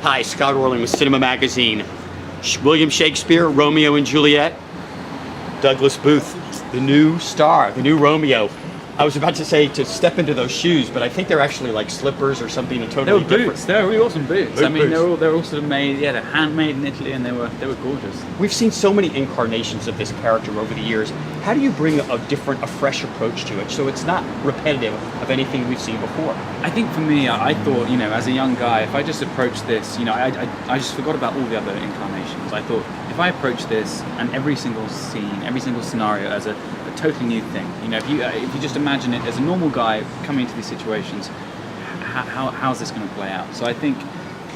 Hi, Scott Orlin with CINEMA-Magazin. William Shakespeare, Romeo and Juliet. Douglas Booth, the new star, the new Romeo. I was about to say to step into those shoes, but I think they're actually like slippers or something totally different. They were boots. They were really awesome boots. I mean, boots. they're all sort of made, yeah, they're handmade in Italy, and they were gorgeous. We've seen so many incarnations of this character over the years. How do you bring a fresh approach to it so it's not repetitive of anything we've seen before? I think for me, I thought, you know, as a young guy, if I just approached this, you know, I just forgot about all the other incarnations. I thought, if I approach this and every single scene, every single scenario as a totally new thing, you know, if you just imagine it as a normal guy coming into these situations, how's this going to play out? So I think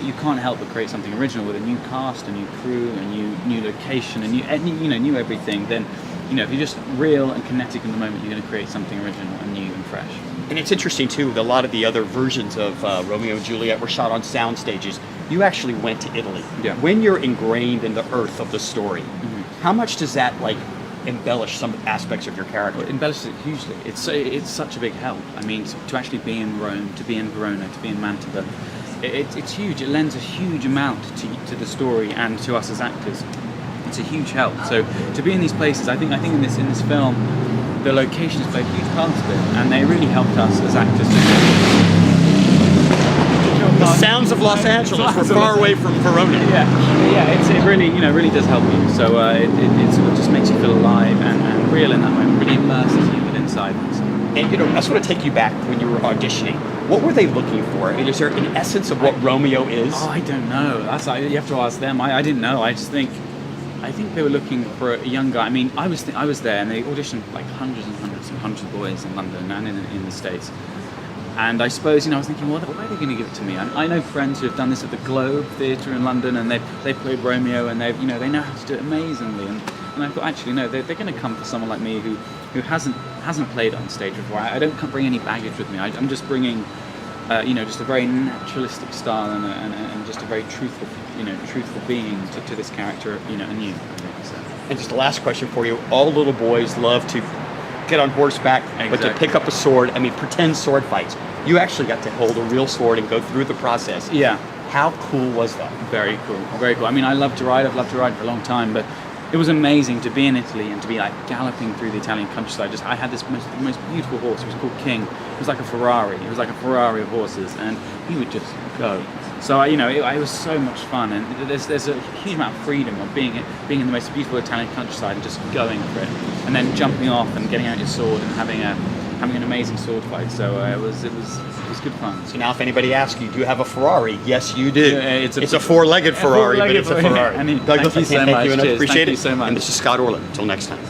you can't help but create something original with a new cast, a new crew, a new location, a new everything. Then, you know, if you're just real and kinetic in the moment, you're going to create something original and new and fresh. And it's interesting too, that a lot of the other versions of Romeo and Juliet were shot on sound stages. You actually went to Italy. Yeah. When you're ingrained in the earth of the story, how much does that like embellish some aspects of your character? It embellishes it hugely. It's such a big help. I mean, to actually be in Rome, to be in Verona, to be in Mantova, it's huge. It lends a huge amount to the story and to us as actors. It's a huge help. So to be in these places, I think in this film, the locations play a huge part of it, and they really helped us as actors. The sounds of Los Angeles were far away from Verona. It really does help you. So it sort of just makes you feel alive and real in that moment. Really immerses you within inside. And you know, I just want to take you back when you were auditioning. What were they looking for? I mean, is there an essence of what Romeo is? Oh, I don't know. You have to ask them. I didn't know. I think they were looking for a young guy. I mean, I was there, and they auditioned like hundreds of boys in London and in the States. And I suppose, you know, I was thinking, well, why are they going to give it to me? I know friends who have done this at the Globe Theatre in London, and they played Romeo, and they know how to do it amazingly. And I thought, actually, no, they're going to come for someone like me who hasn't played on stage before. I don't bring any baggage with me. I'm just bringing, just a very naturalistic style and just a very truthful being to this character, anew. And just the last question for you: all little boys love to get on horseback, but to pick up a sword, I mean, pretend sword fights. You actually got to hold a real sword and go through the process. Yeah. How cool was that? Very cool, very cool. I mean, I love to ride. I've loved to ride for a long time, but it was amazing to be in Italy and to be like galloping through the Italian countryside. I had this most beautiful horse. It was called King. It was like a Ferrari. It was like a Ferrari of horses, and he would just go. So it was so much fun, and there's a huge amount of freedom of being in the most beautiful Italian countryside and just going for it, and then jumping off and getting out your sword and having an amazing sword fight. So it was good fun. So now, if anybody asks you, do you have a Ferrari? Yes, you do. It's a four-legged Ferrari, but it's a Ferrari. Douglas, thank you so much. Cheers. Appreciate Thank it. you so much. And this is Scott Orlin. Until next time.